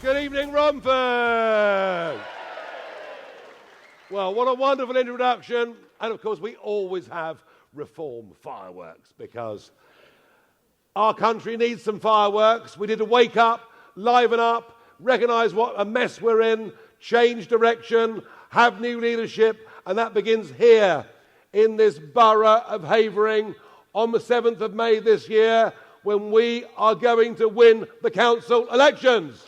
Good evening, Romford. Well, what a wonderful introduction. And of course, we always have reform fireworks because our country needs some fireworks. We need to wake up, liven up, recognise what a mess we're in, change direction, have new leadership, and that begins here in this borough of Havering on the 7th of May this year when we are going to win the council elections.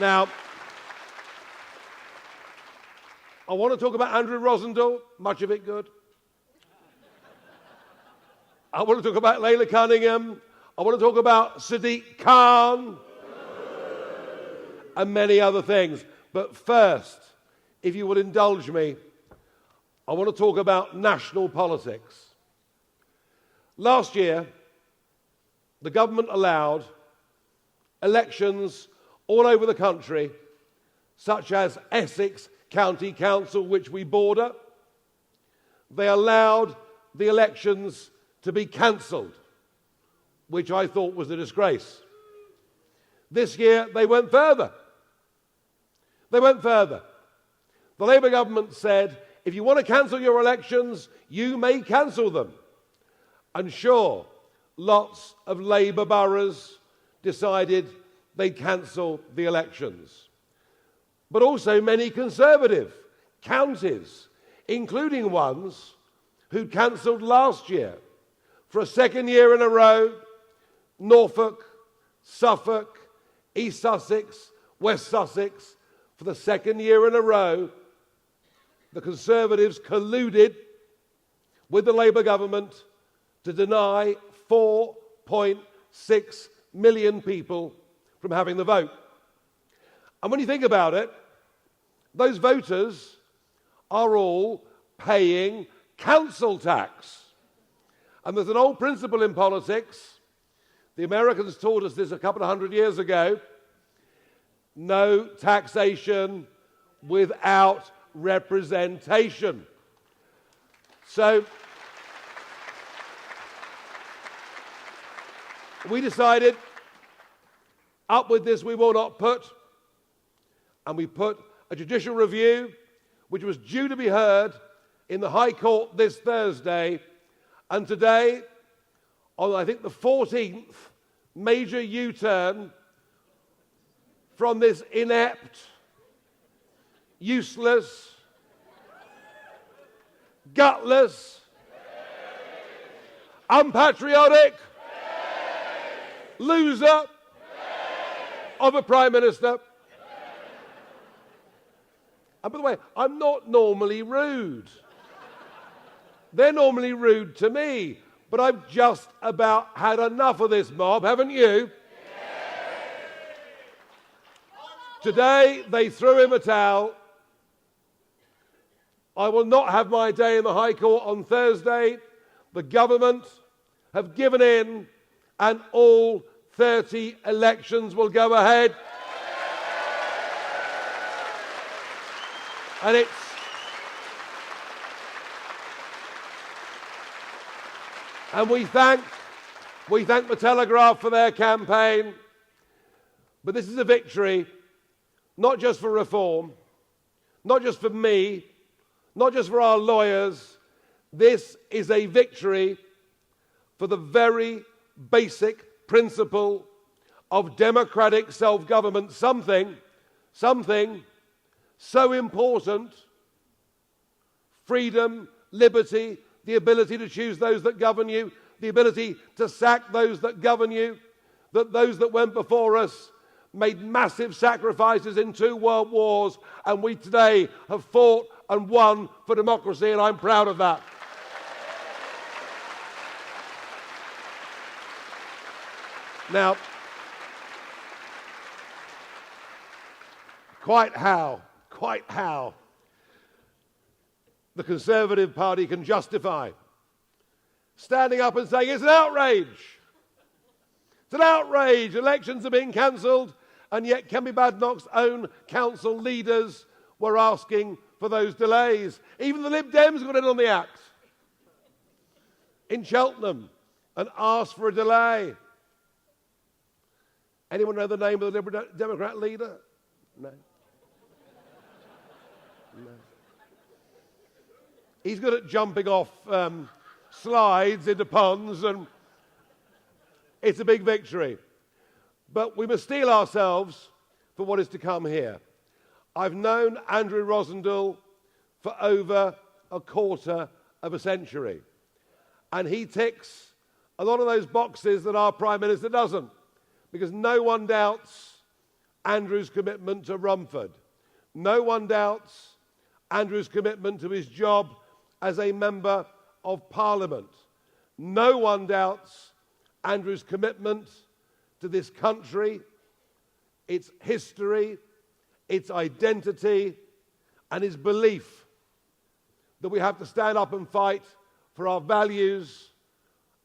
Now, I want to talk about Andrew Rosendale, much of it good. I want to talk about Layla Cunningham. I want to talk about Sadiq Khan and many other things. But first, if you would indulge me, I want to talk about national politics. Last year, the government allowed elections all over the country, such as Essex County Council, which we border. They allowed the elections to be cancelled, which I thought was a disgrace. This year, they went further. They went further. The Labour government said, if you want to cancel your elections, you may cancel them. And sure, lots of Labour boroughs decided they'd cancel the elections. But also many Conservative counties, including ones who cancelled last year for a second year in a row: Norfolk, Suffolk, East Sussex, West Sussex. For the second year in a row, the Conservatives colluded with the Labour government to deny 4.6 million people from having the vote. And when you think about it, those voters are all paying council tax. And there's an old principle in politics. The Americans taught us this a couple of hundred years ago. No taxation without representation. So we decided, up with this we will not put. And we put a judicial review, which was due to be heard in the High Court this Thursday. And today, on I think the 14th major U-turn from this inept, useless, gutless, unpatriotic, loser of a Prime Minister. And by the way, I'm not normally rude. They're normally rude to me. But I've just about had enough of this mob, haven't you? Today, they threw him a towel. I will not have my day in the High Court on Thursday. The government have given in, and all 30 elections will go ahead. And we thank the Telegraph for their campaign. But this is a victory, not just for reform, not just for me, not just for our lawyers. This is a victory for the very basic principle of democratic self-government, something so important: freedom, liberty, the ability to choose those that govern you, the ability to sack those that govern you, that those that went before us made massive sacrifices in 2 world wars, and we today have fought and won for democracy, and I'm proud of that. Now, quite how the Conservative Party can justify standing up and saying it's an outrage. It's an outrage. Elections are being cancelled, and yet Kemi Badenoch's own council leaders were asking for those delays. Even the Lib Dems got in on the act in Cheltenham and asked for a delay. Anyone know the name of the Liberal Democrat leader? No. No. He's good at jumping off slides into ponds, and it's a big victory. But we must steel ourselves for what is to come here. I've known Andrew Rosendale for over a quarter of a century, and he ticks a lot of those boxes that our Prime Minister doesn't, because no one doubts Andrew's commitment to Romford. No one doubts Andrew's commitment to his job as a Member of Parliament. No one doubts Andrew's commitment to this country, its history, its identity, and his belief that we have to stand up and fight for our values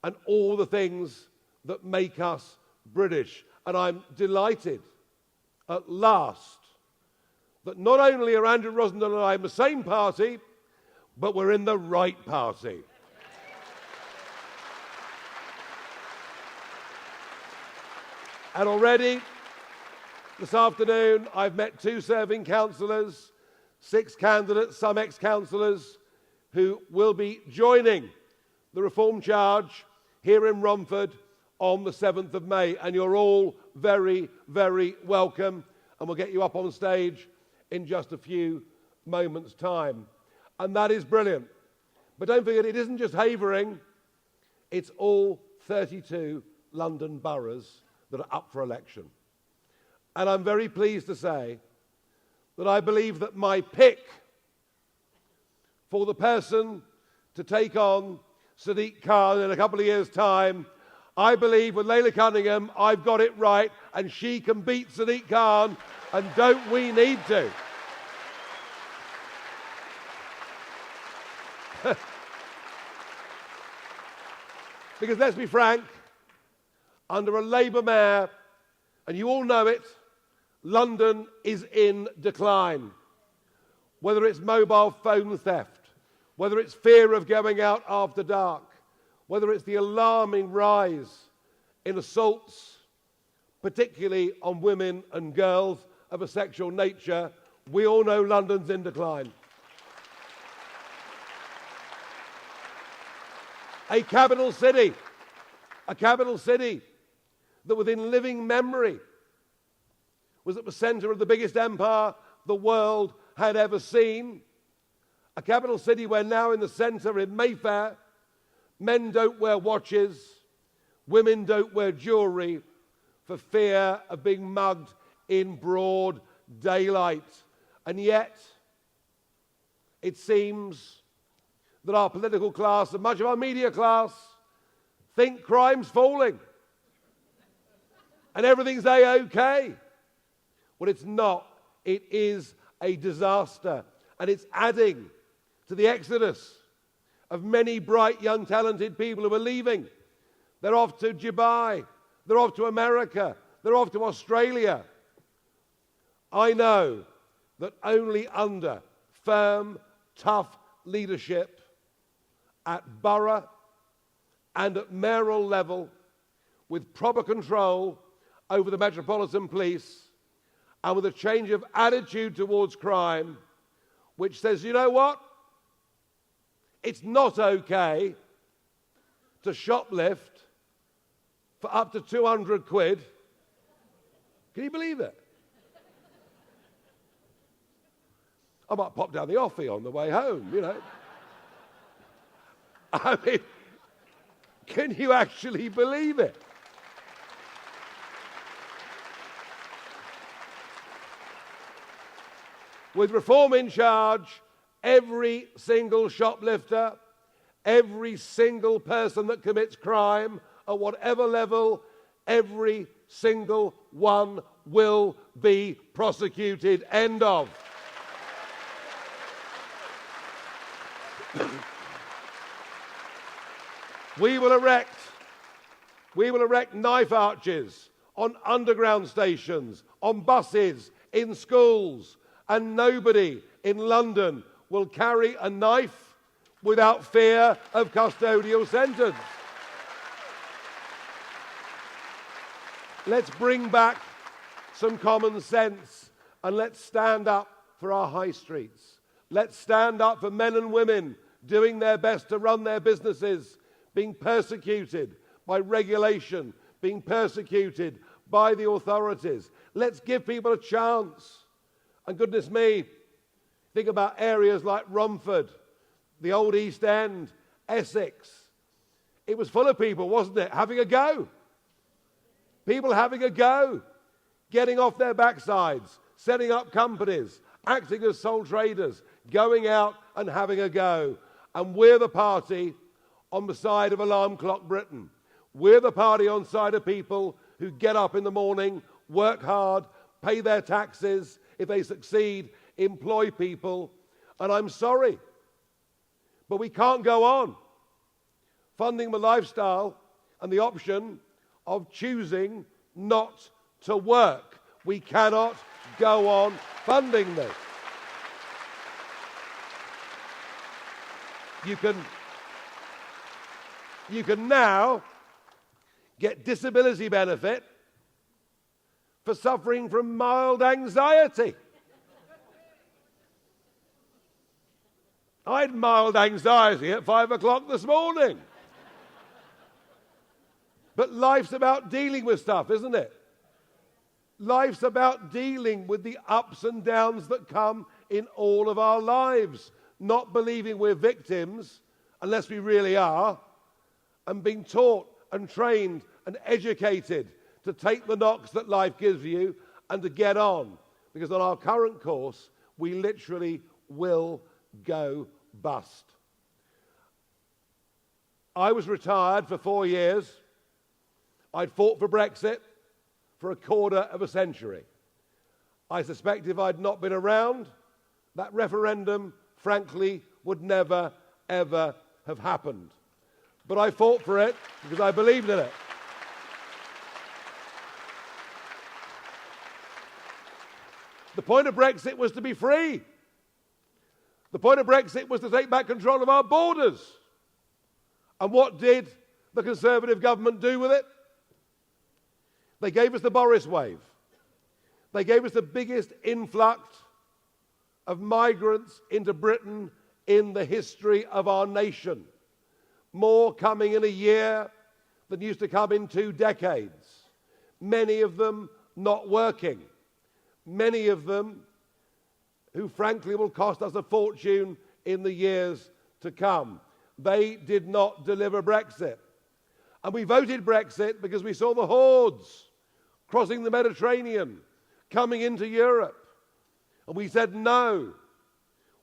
and all the things that make us British. And I'm delighted at last that not only are Andrew Rosendale and I in the same party, but we're in the right party. And already, this afternoon, I've met 2 serving councillors, 6 candidates, some ex-councillors, who will be joining the Reform Charge here in Romford on the 7th of May. And you're all very, very welcome. And we'll get you up on stage in just a few moments' time. And that is brilliant. But don't forget, it isn't just Havering. It's all 32 London boroughs that are up for election. And I'm very pleased to say that I believe that my pick for the person to take on Sadiq Khan in a couple of years' time, I believe with Leila Cunningham, I've got it right, and she can beat Sadiq Khan, and don't we need to? Because let's be frank, under a Labour mayor, and you all know it, London is in decline. Whether it's mobile phone theft, whether it's fear of going out after dark, whether it's the alarming rise in assaults, particularly on women and girls of a sexual nature, we all know London's in decline. A capital city that within living memory was at the centre of the biggest empire the world had ever seen. A capital city where now in the centre in Mayfair, men don't wear watches, women don't wear jewellery for fear of being mugged in broad daylight. And yet, it seems that our political class and much of our media class think crime's falling and everything's A-OK. Well, it's not. It is a disaster, and it's adding to the exodus of many bright, young, talented people who are leaving. They're off to Dubai. They're off to America. They're off to Australia. I know that only under firm, tough leadership at borough and at mayoral level, with proper control over the Metropolitan Police, and with a change of attitude towards crime, which says, you know what? It's not okay to shoplift for up to 200 quid. Can you believe it? I might pop down the offie on the way home, you know. I mean, can you actually believe it? With Reform in charge, every single shoplifter, every single person that commits crime at whatever level, every single one will be prosecuted. End of. We will erect knife arches on underground stations, on buses, in schools, and nobody in London will carry a knife without fear of custodial sentence. Let's bring back some common sense and let's stand up for our high streets. Let's stand up for men and women doing their best to run their businesses, being persecuted by regulation, being persecuted by the authorities. Let's give people a chance. And goodness me, think about areas like Romford, the old East End, Essex. It was full of people, wasn't it? Having a go. People having a go. Getting off their backsides, setting up companies, acting as sole traders, going out and having a go. And we're the party on the side of Alarm Clock Britain. We're the party on side of people who get up in the morning, work hard, pay their taxes, if they succeed, employ people. And I'm sorry, but we can't go on funding the lifestyle and the option of choosing not to work. We cannot go on funding this. You can now get disability benefit for suffering from mild anxiety. I had mild anxiety at 5 o'clock this morning. But life's about dealing with stuff, isn't it? Life's about dealing with the ups and downs that come in all of our lives. Not believing we're victims, unless we really are, and being taught and trained and educated to take the knocks that life gives you and to get on. Because on our current course, we literally will go bust. I was retired for 4 years. I'd fought for Brexit for a quarter of a century. I suspect if I'd not been around, that referendum, frankly, would never, ever have happened. But I fought for it because I believed in it. The point of Brexit was to be free. The point of Brexit was to take back control of our borders. And what did the Conservative government do with it? They gave us the Boris wave. They gave us the biggest influx of migrants into Britain in the history of our nation. More coming in a year than used to come in 2 decades. Many of them not working. Many of them who frankly will cost us a fortune in the years to come. They did not deliver Brexit. And we voted Brexit because we saw the hordes crossing the Mediterranean, coming into Europe. And we said, no,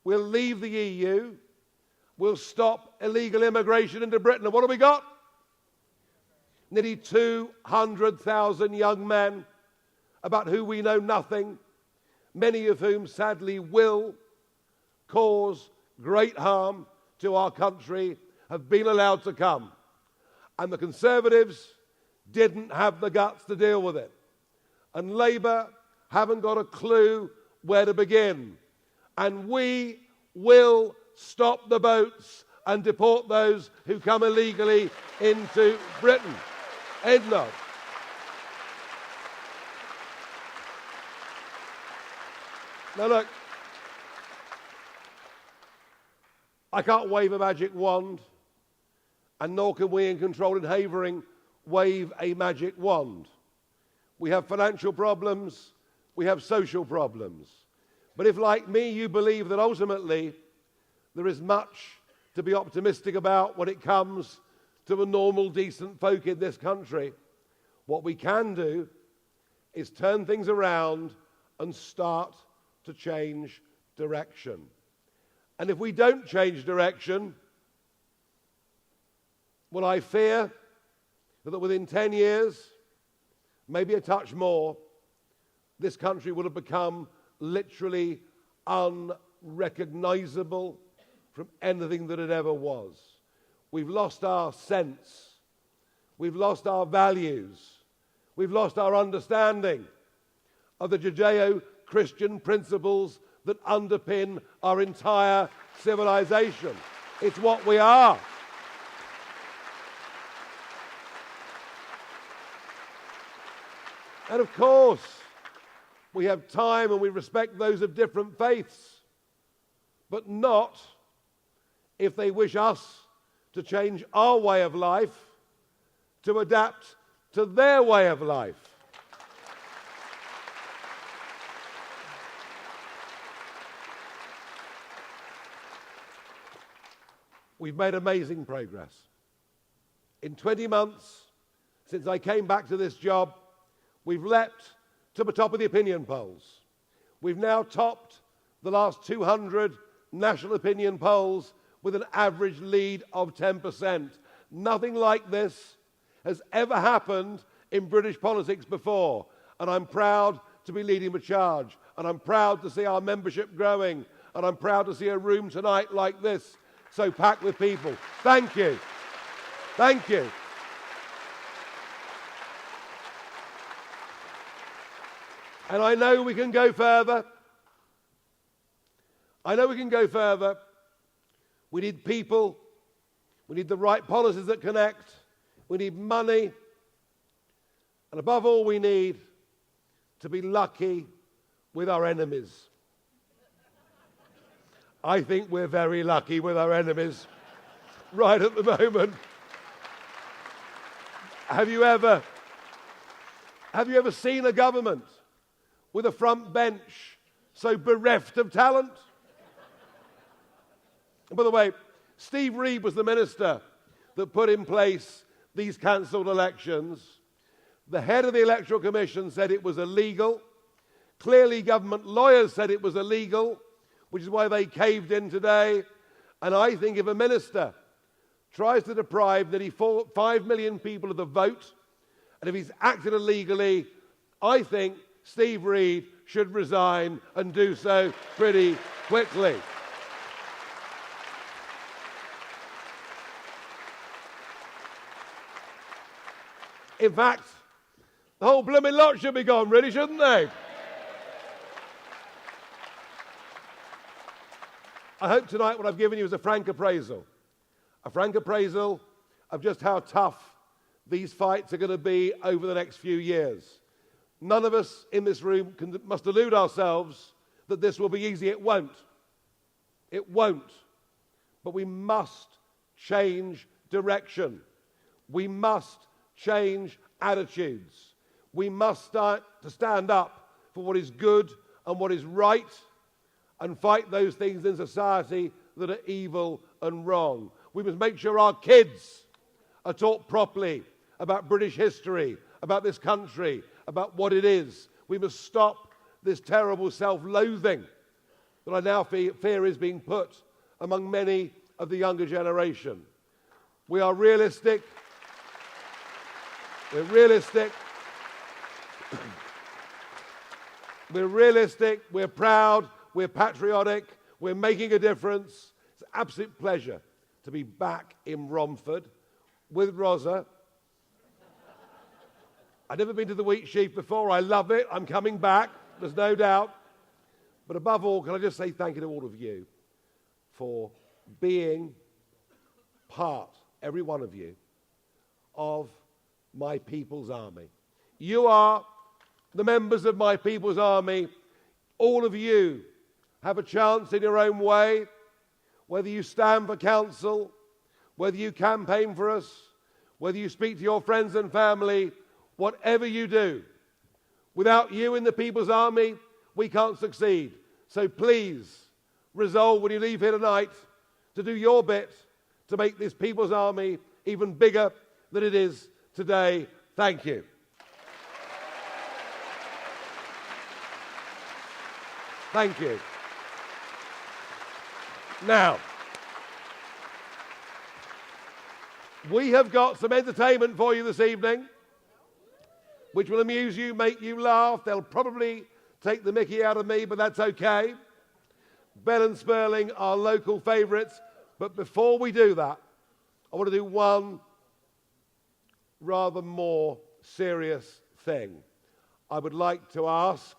we'll leave the EU, we'll stop illegal immigration into Britain. And what have we got? Nearly 200,000 young men about who we know nothing, many of whom sadly will cause great harm to our country, have been allowed to come. And the Conservatives didn't have the guts to deal with it. And Labour haven't got a clue where to begin. And we will stop the boats and deport those who come illegally into Britain. End of. Now look, I can't wave a magic wand, and nor can we in Control in Havering wave a magic wand. We have financial problems, we have social problems. But if, like me, you believe that ultimately there is much to be optimistic about when it comes to the normal, decent folk in this country, what we can do is turn things around and start to change direction. And if we don't change direction, well, I fear that within 10 years, maybe a touch more, this country will have become literally unrecognizable from anything that it ever was. We've lost our sense. We've lost our values. We've lost our understanding of the Judeo-Christian principles that underpin our entire civilization. It's what we are. And of course, we have time and we respect those of different faiths, but not if they wish us to change our way of life to adapt to their way of life. We've made amazing progress. In 20 months, since I came back to this job, we've leapt to the top of the opinion polls. We've now topped the last 200 national opinion polls with an average lead of 10%. Nothing like this has ever happened in British politics before, and I'm proud to be leading the charge, and I'm proud to see our membership growing, and I'm proud to see a room tonight like this, so packed with people. Thank you. Thank you. And I know we can go further. I know we can go further. We need people. We need the right policies that connect. We need money. And above all, we need to be lucky with our enemies. I think we're very lucky with our enemies right at the moment. Have you ever seen a government with a front bench so bereft of talent? And by the way, Steve Reed was the minister that put in place these cancelled elections. The head of the Electoral Commission said it was illegal. Clearly, government lawyers said it was illegal, which is why they caved in today. And I think if a minister tries to deprive nearly 5 million people of the vote, and if he's acted illegally, I think Steve Reed should resign and do so pretty quickly. In fact, the whole blooming lot should be gone, really, shouldn't they? I hope tonight what I've given you is a frank appraisal of just how tough these fights are going to be over the next few years. None of us in this room must delude ourselves that this will be easy. It won't. It won't. But we must change direction. We must change attitudes. We must start to stand up for what is good and what is right and fight those things in society that are evil and wrong. We must make sure our kids are taught properly about British history, about this country, about what it is. We must stop this terrible self-loathing that I now fear is being put among many of the younger generation. We are realistic. We're realistic. We're realistic. We're proud. We're patriotic. We're making a difference. It's an absolute pleasure to be back in Romford with Rosa. I've never been to the Wheat Sheaf before. I love it. I'm coming back. There's no doubt. But above all, can I just say thank you to all of you for being part, every one of you, of my People's Army. You are the members of my People's Army. All of you have a chance in your own way, whether you stand for council, whether you campaign for us, whether you speak to your friends and family, whatever you do. Without you in the People's Army, we can't succeed. So please resolve when you leave here tonight to do your bit to make this People's Army even bigger than it is today. Thank you. Thank you. Now, we have got some entertainment for you this evening, which will amuse you, make you laugh. They'll probably take the mickey out of me, but that's okay. Bell and Sperling are local favourites. But before we do that, I want to do one rather more serious thing. I would like to ask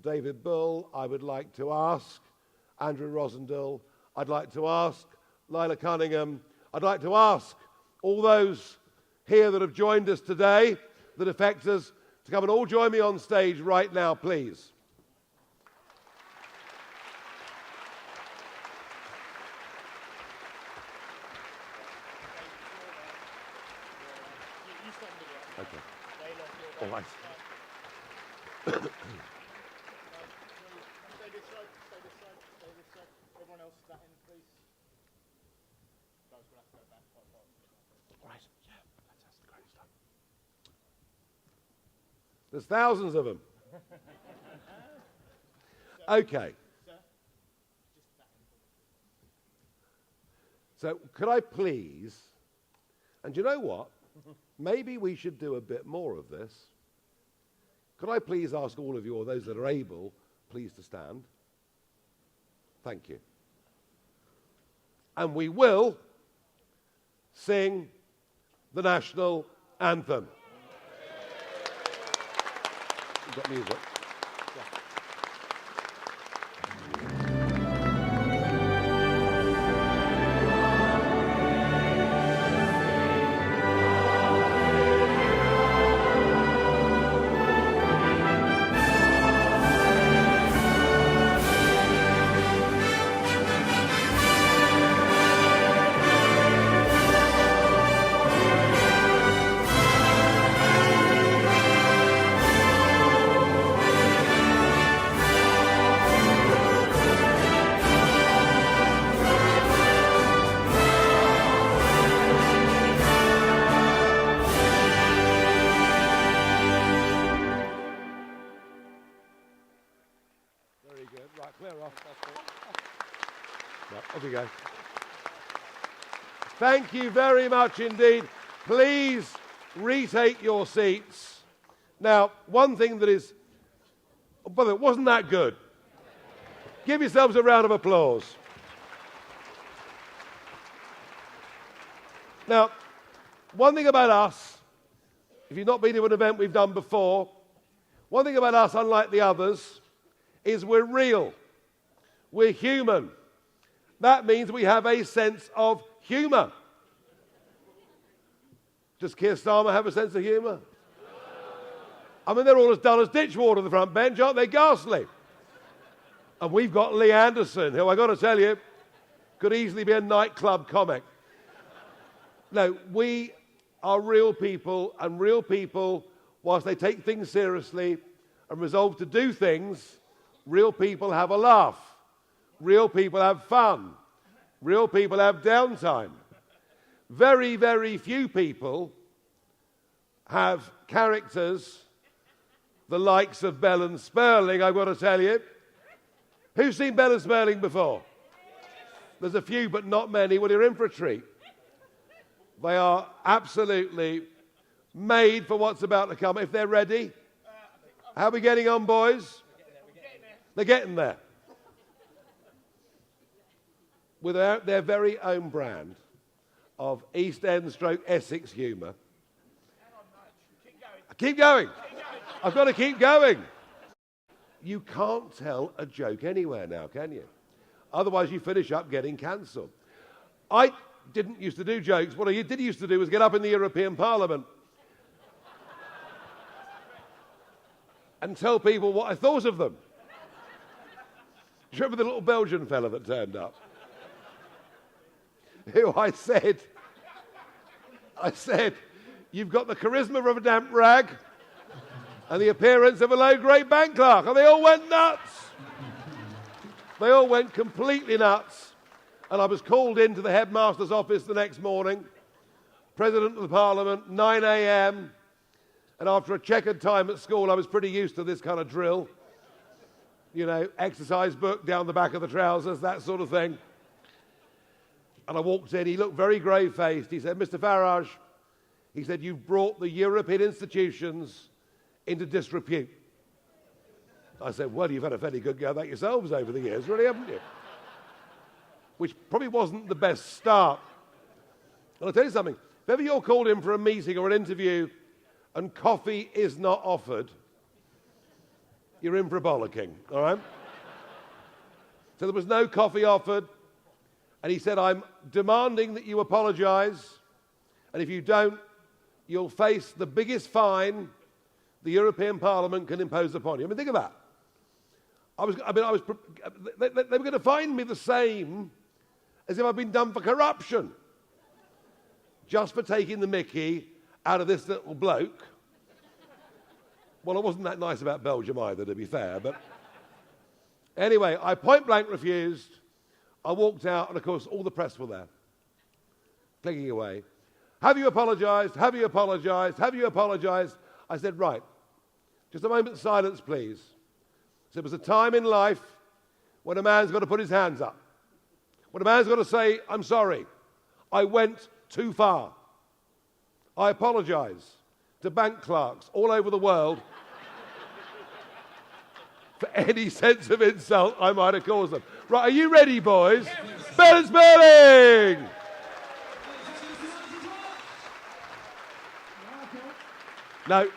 David Bull, I would like to ask Andrew Rosendale, I'd like to ask Lila Cunningham, I'd like to ask all those here that have joined us today that affect us to come and all join me on stage right now, please. Okay. All right. Stay this side. Everyone else, that end, please. Guys, we'll have to go back quite far. Right. Yeah. Fantastic. Great stuff. There's thousands of them. Okay. So could I please, and you know what? Maybe we should do a bit more of this. Could I please ask all of you, or those that are able, please to stand? Thank you. And we will sing the national anthem. You've got music. Very good. Right, clear off. Right, off you go. Thank you very much indeed. Please retake your seats. Now, one thing that is, by the way, wasn't that good? Give yourselves a round of applause. Now, one thing about us, if you've not been to an event we've done before, one thing about us, unlike the others, is we're real. We're human. That means we have a sense of humour. Does Keir Starmer have a sense of humour? I mean, they're all as dull as ditchwater on the front bench, aren't they? Ghastly. And we've got Lee Anderson, who, I've got to tell you, could easily be a nightclub comic. No, we are real people, and real people, whilst they take things seriously and resolve to do things, real people have a laugh. Real people have fun. Real people have downtime. Very, very few people have characters the likes of Bell and Sperling, I've got to tell you. Who's seen Bell and Sperling before? There's a few, but not many. Well, you're in for a treat. They are absolutely made for what's about to come. If they're ready, how are we getting on, boys? They're getting there. With their very own brand of East End stroke Essex humour. Keep going. I've got to keep going. You can't tell a joke anywhere now, can you? Otherwise you finish up getting cancelled. I didn't used to do jokes. What I did used to do was get up in the European Parliament and tell people what I thought of them. Do you remember the little Belgian fella that turned up? Who I said, you've got the charisma of a damp rag and the appearance of a low-grade bank clerk. And they all went nuts. They all went completely nuts. And I was called into the headmaster's office the next morning, President of the Parliament, 9 a.m. And after a checkered time at school, I was pretty used to this kind of drill. You know, exercise book down the back of the trousers, that sort of thing. And I walked in, he looked very grave-faced. He said, Mr. Farage, he said, you've brought the European institutions into disrepute. I said, well, you've had a fairly good go at that yourselves over the years, really, haven't you? Which probably wasn't the best start. And I'll tell you something, if ever you're called in for a meeting or an interview and coffee is not offered, you're in for a bollocking, all right? So there was no coffee offered. And he said, I'm demanding that you apologise, and if you don't, you'll face the biggest fine the European Parliament can impose upon you. I mean, think of that. They were going to fine me the same as if I'd been done for corruption, just for taking the mickey out of this little bloke. Well, I wasn't that nice about Belgium either, to be fair, but anyway, I point blank refused. I walked out, and of course, all the press were there, clicking away. Have you apologised? Have you apologised? Have you apologised? I said, right, just a moment's silence, please. So there was a time in life when a man's got to put his hands up, when a man's got to say, I'm sorry, I went too far. I apologise to bank clerks all over the world for any sense of insult I might have caused them. Right, are you ready, boys? Bell Spelling! No.